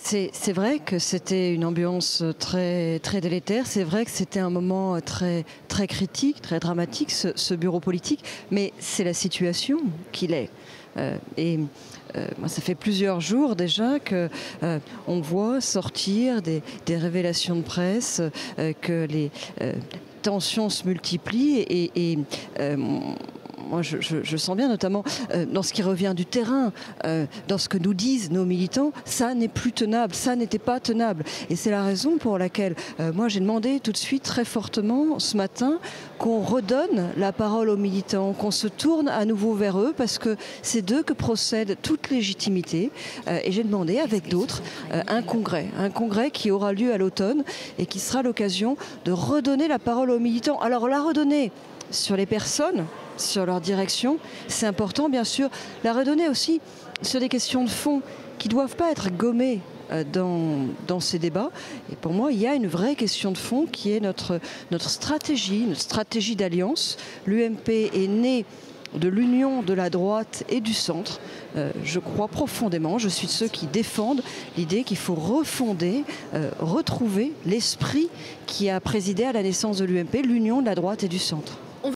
C'est vrai que c'était une ambiance très, très délétère. C'est vrai que c'était un moment très, très critique, très dramatique, ce bureau politique. Mais c'est la situation qu'il est. Moi, ça fait plusieurs jours déjà que on voit sortir des révélations de presse, que les tensions se multiplient moi, je sens bien, notamment dans ce qui revient du terrain, dans ce que nous disent nos militants, ça n'est plus tenable, ça n'était pas tenable. Et c'est la raison pour laquelle moi j'ai demandé tout de suite très fortement ce matin qu'on redonne la parole aux militants, qu'on se tourne à nouveau vers eux, parce que c'est d'eux que procède toute légitimité. Et j'ai demandé avec d'autres un congrès qui aura lieu à l'automne et qui sera l'occasion de redonner la parole aux militants. Alors la redonner sur les personnes, sur leur direction, c'est important bien sûr, la redonner aussi sur des questions de fond qui ne doivent pas être gommées dans ces débats. Et pour moi, il y a une vraie question de fond qui est notre stratégie d'alliance. L'UMP est née de l'union de la droite et du centre. Je crois profondément, je suis de ceux qui défendent l'idée qu'il faut refonder, retrouver l'esprit qui a présidé à la naissance de l'UMP, l'union de la droite et du centre.